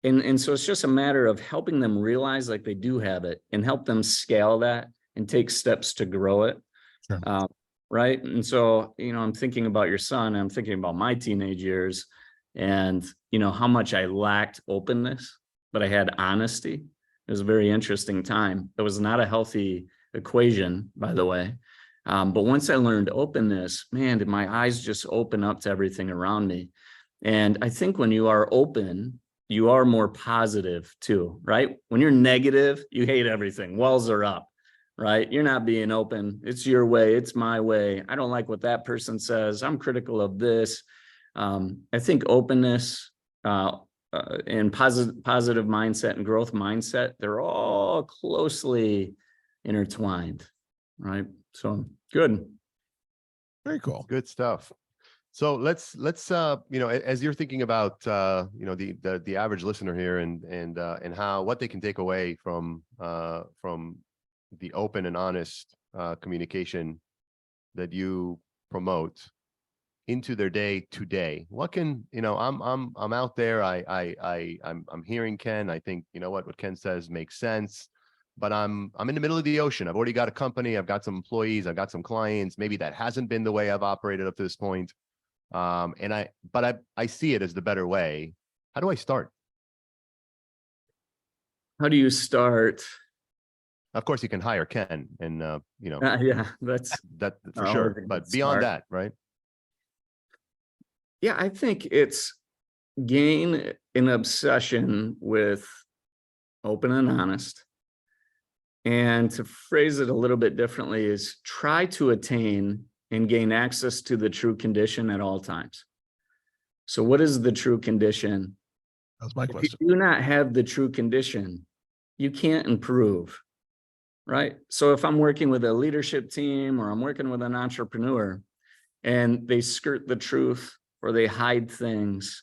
And so it's just a matter of helping them realize like they do have it and help them scale that and take steps to grow it. Sure. Right. And so, I'm thinking about your son, I'm thinking about my teenage years and, how much I lacked openness, but I had honesty. It was a very interesting time. It was not a healthy equation, by the way. But once I learned openness, man, did my eyes just open up to everything around me. And I think when you are open, you are more positive too, right? When you're negative, you hate everything. Walls are up, right? You're not being open. It's your way. It's my way. I don't like what that person says. I'm critical of this. I think openness and positive mindset and growth mindset, they're all closely intertwined, right? So good. Very cool. Good stuff. So let's you know, as you're thinking about you know, the average listener here and what they can take away from the open and honest communication that you promote into their day to day, what can, you know, I'm out there, I'm hearing Ken. I think, you know, what Ken says makes sense, but I'm in the middle of the ocean. I've already got a company, I've got some employees, I've got some clients. Maybe that hasn't been the way I've operated up to this point. But I see it as the better way. How do I start? How do you start? Of course, you can hire Ken, and you know, Yeah, that's that for sure. But beyond that, right? Yeah, I think it's gain an obsession with open and honest. And to phrase it a little bit differently is try to attain and gain access to the true condition at all times. So what is the true condition? That's my question. If you do not have the true condition, you can't improve, right? So if I'm working with a leadership team or I'm working with an entrepreneur and they skirt the truth or they hide things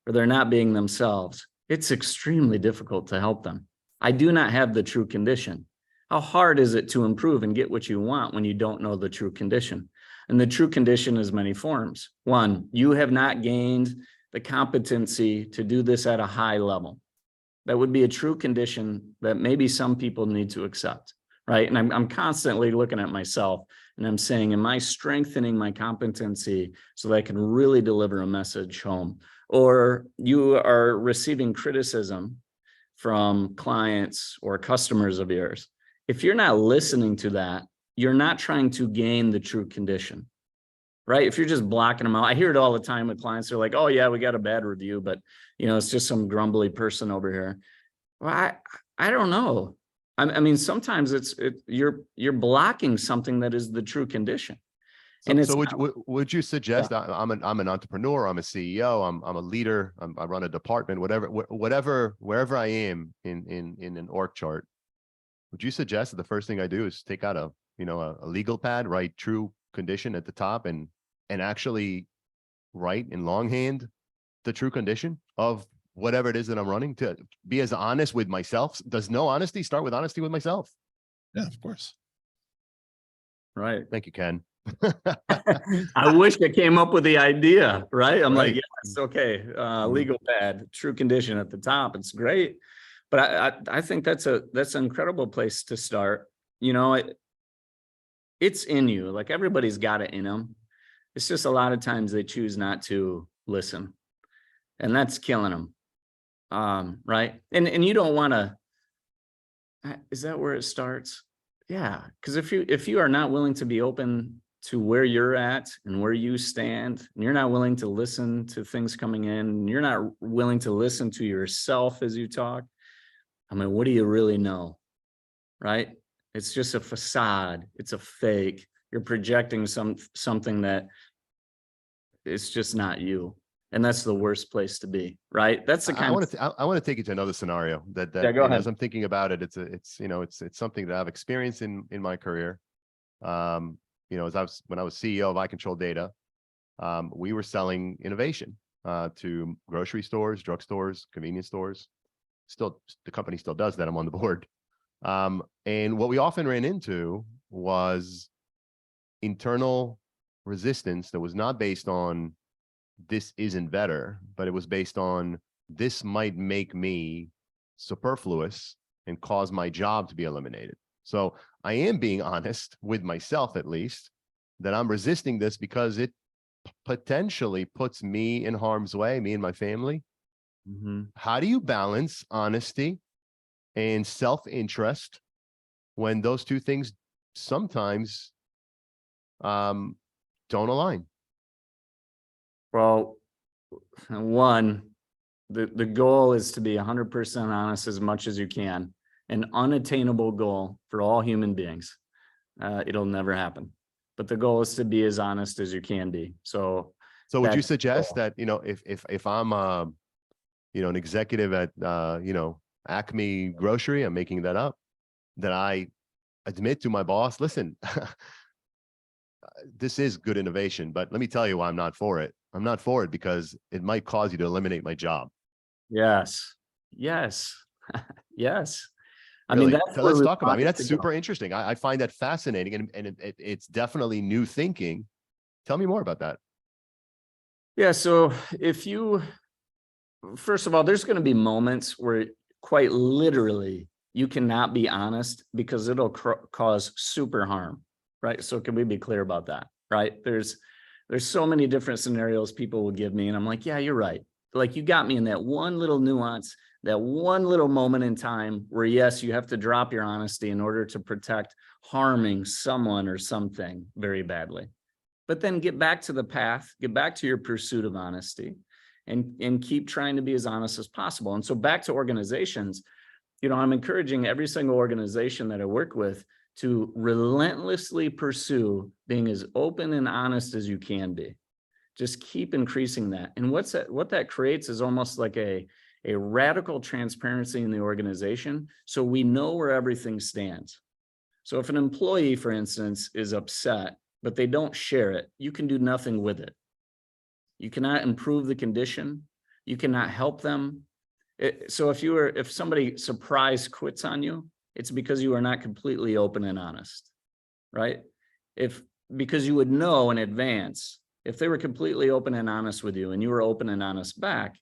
or they're not being themselves, it's extremely difficult to help them. I do not have the true condition. How hard is it to improve and get what you want when you don't know the true condition? And the true condition is many forms. One, you have not gained the competency to do this at a high level. That would be a true condition that maybe some people need to accept, right? And I'm constantly looking at myself and I'm saying, am I strengthening my competency so that I can really deliver a message home? Or you are receiving criticism from clients or customers of yours. If you're not listening to that, you're not trying to gain the true condition, right? If you're just blocking them out, I hear it all the time with clients. They're like, oh yeah, we got a bad review, but you know, it's just some grumbly person over here. Well, I don't know. I mean, sometimes you're blocking something that is the true condition. So would you suggest, yeah, I'm an entrepreneur, I'm a CEO, I'm a leader, I run a department, wherever I am in an org chart, would you suggest that the first thing I do is take out a legal pad, write true condition at the top and actually write in longhand the true condition of whatever it is that I'm running, to be as honest with myself? Does no honesty start with honesty with myself? Yeah, of course. Right. Thank you, Ken. I wish I came up with the idea, right? I'm Right. like, yes, okay, legal pad, true condition at the top. It's great. But I think that's an incredible place to start. You know, it's in you. Like everybody's got it in them. It's just a lot of times they choose not to listen, and that's killing them. Right. And you don't want to, is that where it starts? Yeah. Because if you are not willing to be open to where you're at and where you stand, and you're not willing to listen to things coming in, and you're not willing to listen to yourself as you talk, I mean, what do you really know? Right? It's just a facade. It's a fake. You're projecting something that it's just not you. And that's the worst place to be, right? That's the kind I want to take you to another scenario that yeah, go ahead. As I'm thinking about it, it's something that I've experienced in my career. When I was CEO of iControl Data, we were selling innovation to grocery stores, drugstores, convenience stores. Still, the company still does that. I'm on the board. And what we often ran into was internal resistance that was not based on this isn't better, but it was based on this might make me superfluous and cause my job to be eliminated. So I am being honest with myself, at least, that I'm resisting this because it potentially puts me in harm's way, me and my family. Mm-hmm. How do you balance honesty and self-interest when those two things sometimes don't align. Well, one, the goal is to be 100% honest as much as you can, an unattainable goal for all human beings. It'll never happen, but the goal is to be as honest as you can be. So would you that's the suggest goal. that, if I'm an executive at Acme Grocery, I'm making that up, that I admit to my boss, listen, this is good innovation, but let me tell you why I'm not for it. I'm not for it because it might cause you to eliminate my job. Yes. Yes. Yes. I Really? mean, that's So where let's we talk about, I mean, want it that's to go. super interesting. I find that fascinating, and it's definitely new thinking. Tell me more about that. Yeah. So first of all, there's going to be moments where quite literally you cannot be honest because it'll cause super harm, right? So can we be clear about that, right? There's so many different scenarios people will give me, and I'm like, yeah, you're right. Like, you got me in that one little nuance, that one little moment in time where, yes, you have to drop your honesty in order to protect harming someone or something very badly. But then get back to the path, get back to your pursuit of honesty, and keep trying to be as honest as possible. And so back to organizations, I'm encouraging every single organization that I work with to relentlessly pursue being as open and honest as you can be. Just keep increasing that. And what that creates is almost like a radical transparency in the organization, so we know where everything stands. So if an employee, for instance, is upset, but they don't share it, you can do nothing with it. You cannot improve the condition. You cannot help them. So if somebody surprise quits on you, it's because you are not completely open and honest, right? Because you would know in advance, if they were completely open and honest with you and you were open and honest back,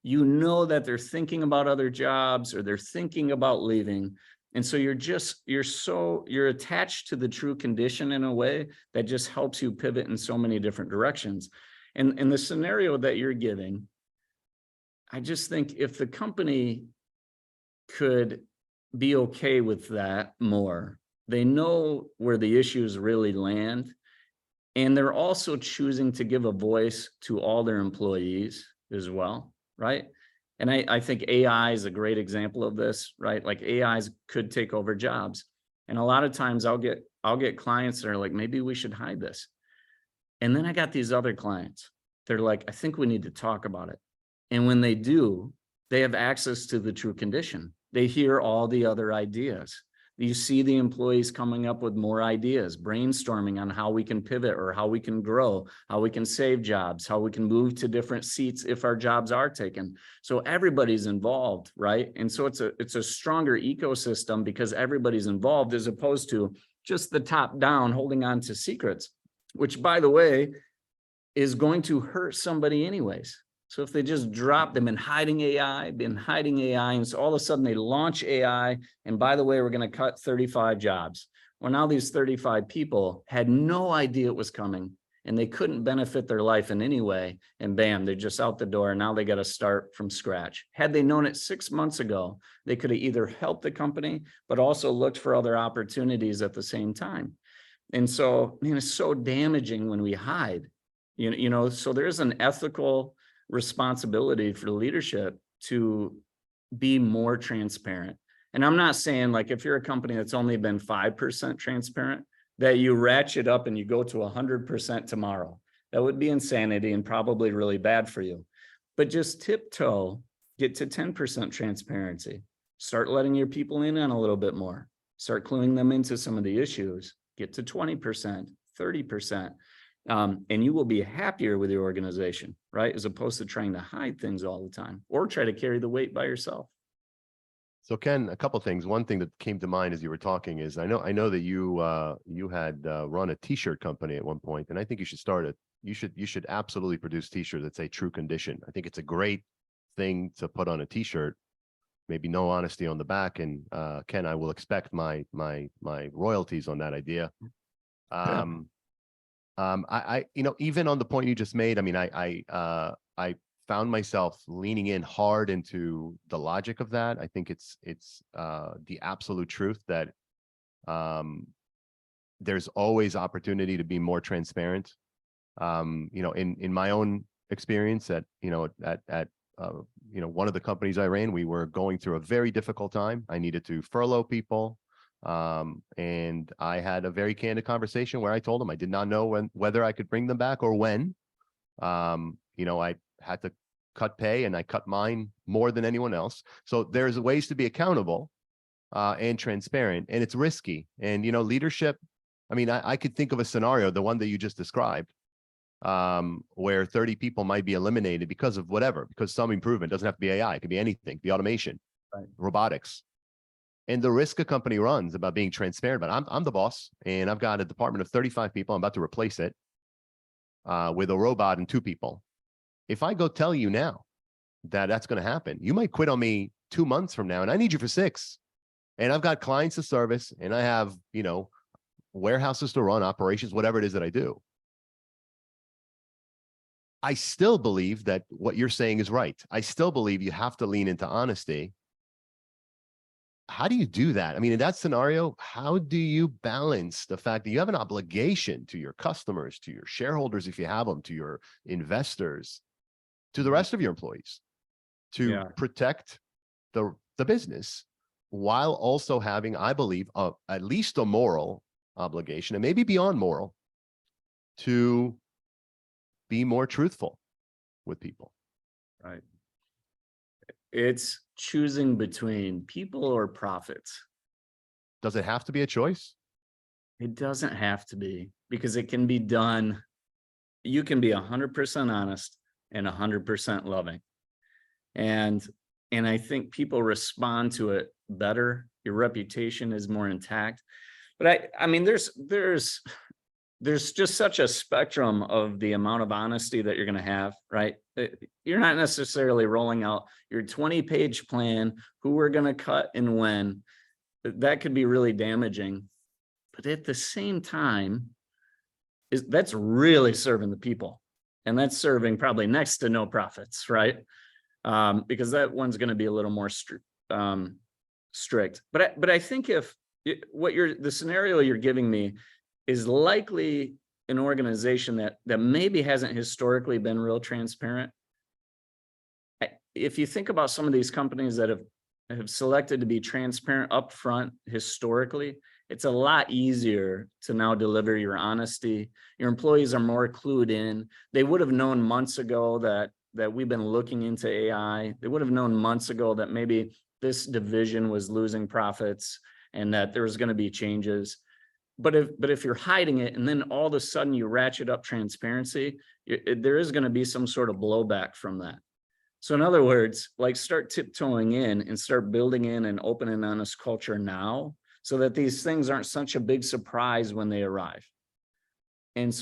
you know that they're thinking about other jobs or they're thinking about leaving. And so you're attached to the true condition in a way that just helps you pivot in so many different directions. And in the scenario that you're giving, I just think if the company could be okay with that more, they know where the issues really land, and they're also choosing to give a voice to all their employees as well, right? And I think AI is a great example of this, right? Like, AIs could take over jobs. And a lot of times I'll get clients that are like, maybe we should hide this. And then I got these other clients. They're like, I think we need to talk about it. And when they do, they have access to the true condition. They hear all the other ideas. You see the employees coming up with more ideas, brainstorming on how we can pivot or how we can grow, how we can save jobs, how we can move to different seats if our jobs are taken. So everybody's involved, right? And so it's a stronger ecosystem because everybody's involved, as opposed to just the top down holding on to secrets, which, by the way, is going to hurt somebody anyways. So if they just drop them, been hiding AI, and so all of a sudden they launch AI, and by the way, we're going to cut 35 jobs. Well, now these 35 people had no idea it was coming, and they couldn't benefit their life in any way, and bam, they're just out the door, and now they got to start from scratch. Had they known it 6 months ago, they could have either helped the company, but also looked for other opportunities at the same time. And so, it's so damaging when we hide, so there's an ethical responsibility for leadership to be more transparent. And I'm not saying, like, if you're a company that's only been 5% transparent, that you ratchet up and you go to 100% tomorrow. That would be insanity and probably really bad for you. But just tiptoe, get to 10% transparency. Start letting your people in on a little bit more. Start cluing them into some of the issues. Get to 20%, 30%. And you will be happier with your organization, right? As opposed to trying to hide things all the time or try to carry the weight by yourself. So Ken, a couple of things. One thing that came to mind as you were talking is I know that you had run a t-shirt company at one point, and I think you should start it. You should absolutely produce t-shirts that say true condition. I think it's a great thing to put on a t-shirt. Maybe no honesty on the back, and Ken, I will expect my royalties on that idea. Yeah. I even on the point you just made, I mean, I found myself leaning in hard into the logic of that. I think it's the absolute truth that there's always opportunity to be more transparent. In my own experience at one of the companies I ran, we were going through a very difficult time. I needed to furlough people. And I had a very candid conversation where I told them I did not know whether I could bring them back or when. I had to cut pay, and I cut mine more than anyone else. So there's ways to be accountable and transparent, and it's risky. And, leadership, I could think of a scenario, the one that you just described, where 30 people might be eliminated because of whatever, because some improvement. Doesn't have to be AI, it could be anything, be automation, right, robotics. And the risk a company runs about being transparent, but I'm the boss, and I've got a department of 35 people. I'm about to replace it with a robot and 2 people. If I go tell you now that that's going to happen, you might quit on me 2 months from now, and I need you for 6. And I've got clients to service, and I have, warehouses to run, operations, whatever it is that I do. I still believe that what you're saying is right. I still believe you have to lean into honesty. How do you do that? In that scenario, how do you balance the fact that you have an obligation to your customers, to your shareholders, if you have them, to your investors, to the rest of your employees, to protect the business, while also having, I believe, at least a moral obligation, and maybe beyond moral, to be more truthful with people? Right. It's choosing between people or profits. Does it have to be a choice? It doesn't have to be, because it can be done. You can be 100% honest and 100% loving. And I think people respond to it better. Your reputation is more intact. But there's just such a spectrum of the amount of honesty that you're going to have, right? You're not necessarily rolling out your 20-page plan, who we're going to cut and when. That could be really damaging. But at the same time, that's really serving the people. And that's serving probably next to no profits, right? Because that one's going to be a little more strict. But I think if the scenario you're giving me is likely an organization that maybe hasn't historically been real transparent. If you think about some of these companies that have selected to be transparent upfront historically, it's a lot easier to now deliver your honesty. Your employees are more clued in. They would have known months ago that we've been looking into AI. They would have known months ago that maybe this division was losing profits and that there was going to be changes. But if you're hiding it, and then all of a sudden you ratchet up transparency, there is going to be some sort of blowback from that. So in other words, start tiptoeing in and start building in an open and honest culture now, so that these things aren't such a big surprise when they arrive. And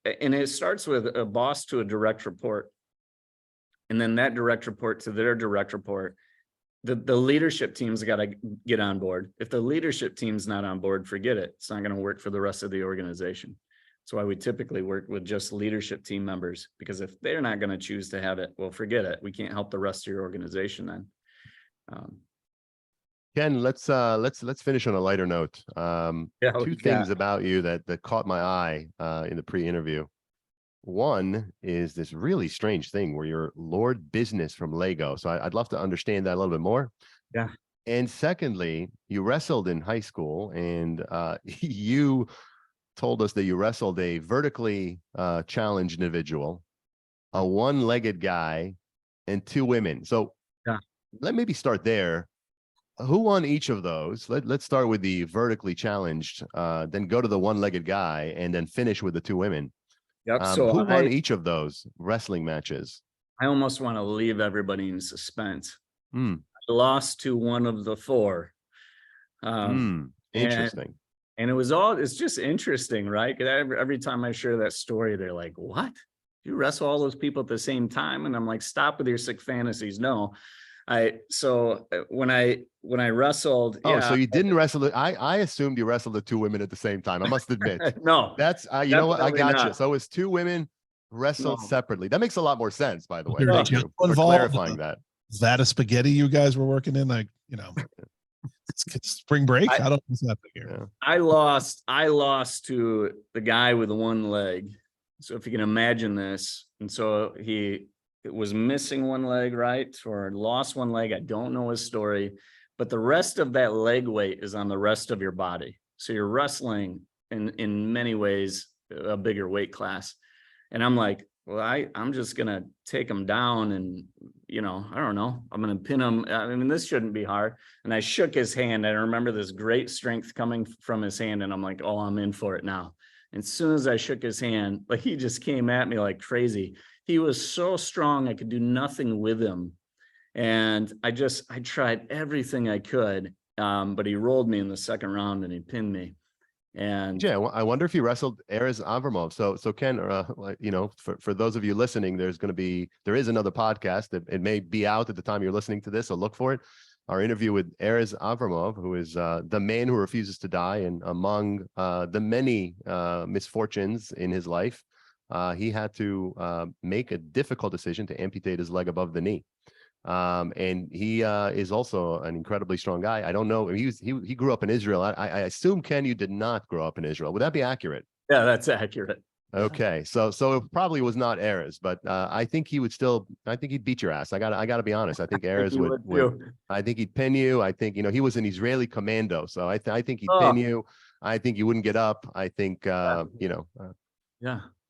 it starts with a boss to a direct report, and then that direct report to their direct report. The leadership team's got to get on board. If the leadership team's not on board, forget it. It's not going to work for the rest of the organization. That's why we typically work with just leadership team members, because if they're not going to choose to have it, well, forget it. We can't help the rest of your organization then. Ken, let's finish on a lighter note. Two things about you that caught my eye in the pre-interview. One is this really strange thing where you're Lord Business from Lego. So I'd love to understand that a little bit more. Yeah. And secondly, you wrestled in high school, and you told us that you wrestled a vertically challenged individual, a one-legged guy, and 2 women. So let maybe start there. Who won each of those? Let's start with the vertically challenged, then go to the one-legged guy, and then finish with the 2 women. Yep. Who won each of those wrestling matches? I almost want to leave everybody in suspense. I lost to one of the 4. Interesting. And it's just interesting, right? Because every time I share that story, they're like, what? You wrestle all those people at the same time? And I'm like, stop with your sick fantasies. No. When I wrestled. So you didn't wrestle. I assumed you wrestled the 2 women at the same time. I must admit. No, that's you know what? I got you. So it's 2 women wrestled separately. That makes a lot more sense, by the way. Thank you for clarifying that. Is that a spaghetti you guys were working in? spring break. I don't know what's happening here. Yeah. I lost to the guy with the one leg. So if you can imagine this, and so it was missing one leg, right? Or lost one leg. I don't know his story, but the rest of that leg weight is on the rest of your body. So you're wrestling in many ways a bigger weight class. And I'm like, well, I'm just gonna take him down, and I don't know, I'm gonna pin him. I mean, this shouldn't be hard. And I shook his hand, and I remember this great strength coming from his hand, and I'm like, oh, I'm in for it now. And as soon as I shook his hand, like, he just came at me like crazy. He was so strong, I could do nothing with him. And I tried everything I could, but he rolled me in the second round and he pinned me. And yeah, I wonder if he wrestled Erez Avramov. So Ken, for those of you listening, there is another podcast that it may be out at the time you're listening to this, so look for it. Our interview with Erez Avramov, who is the man who refuses to die, and among the many misfortunes in his life, he had to make a difficult decision to amputate his leg above the knee. And he is also an incredibly strong guy. I don't know. He grew up in Israel. I assume, Ken, you did not grow up in Israel. Would that be accurate? yeah, that's accurate. Okay. So it probably was not Erez, but I think he'd beat your ass. I gotta be honest. I think Erez would I think he'd pin you. I think, he was an Israeli commando. So I think he'd pin you. I think you wouldn't get up. I think, yeah,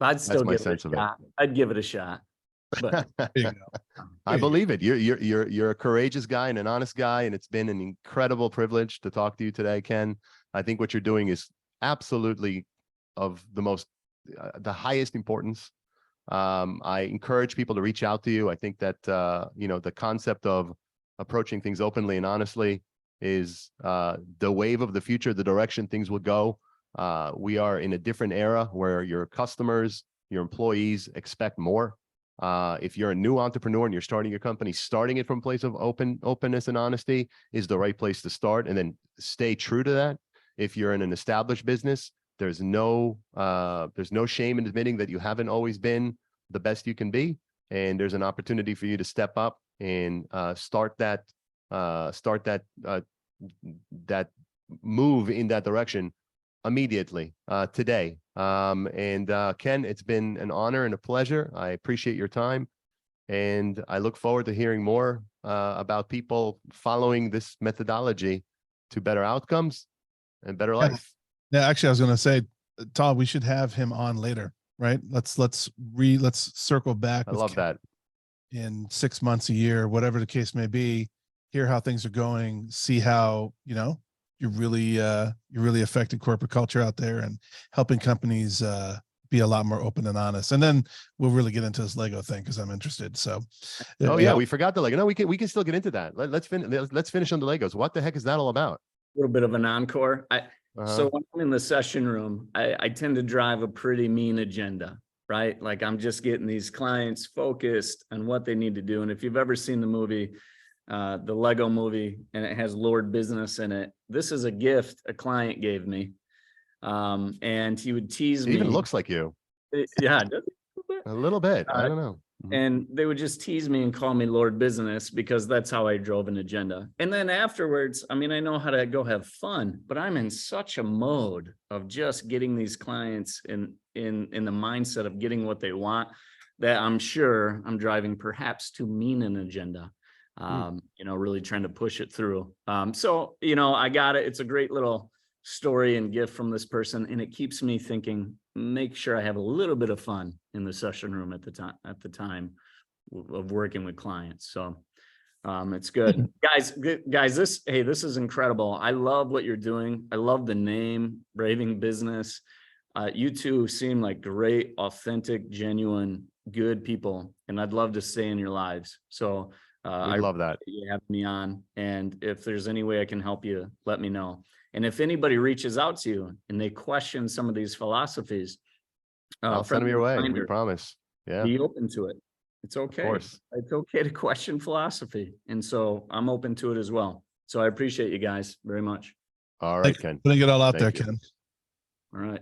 I'd still give it a shot. I'd give it a shot. But I believe it. You're a courageous guy and an honest guy, and it's been an incredible privilege to talk to you today, Ken. I think what you're doing is absolutely of the highest importance. I encourage people to reach out to you. I think that the concept of approaching things openly and honestly is the wave of the future, the direction things will go. We are in a different era where your customers, your employees expect more. If you're a new entrepreneur and you're starting your company, starting it from a place of openness and honesty is the right place to start, and then stay true to that. If you're in an established business, there's no shame in admitting that you haven't always been the best you can be, and there's an opportunity for you to step up and start that move in that direction immediately today. Ken, it's been an honor and a pleasure. I appreciate your time, and I look forward to hearing more about people following this methodology to better outcomes and better life. Yeah, actually, I was going to say, Todd, we should have him on later, right? Let's circle back. I love that. In 6 months, a year, whatever the case may be, hear how things are going, see how, you're really affecting corporate culture out there and helping companies be a lot more open and honest. And then we'll really get into this Lego thing because I'm interested. So, we forgot the Lego. No, we can still get into that. Let's finish on the Legos. What the heck is that all about? A little bit of an encore. So when I'm in the session room, I tend to drive a pretty mean agenda, right? Like, I'm just getting these clients focused on what they need to do. And if you've ever seen the movie, the Lego movie, and it has Lord Business in it, this is a gift a client gave me. And he would tease me. It even looks like you. Yeah. A little bit. I don't know. And they would just tease me and call me Lord Business because that's how I drove an agenda. And then afterwards, I mean, I know how to go have fun, but I'm in such a mode of just getting these clients in the mindset of getting what they want that I'm sure I'm driving perhaps too mean an agenda. Really trying to push it through. So I got it. It's a great little story and gift from this person, and it keeps me thinking, make sure I have a little bit of fun in the session room at the time of working with clients. So it's good. Guys, this is incredible. I love what you're doing. I love the name, Braving Business. You two seem like great, authentic, genuine, good people, and I'd love to stay in your lives. So I love that you have me on, and if there's any way I can help you, let me know. And if anybody reaches out to you and they question some of these philosophies, I'll send them your way. We promise. Yeah, be open to it. It's okay. Of course. It's okay to question philosophy, and so I'm open to it as well. So I appreciate you guys very much. All right, Ken. Putting it all out there, Ken. All right.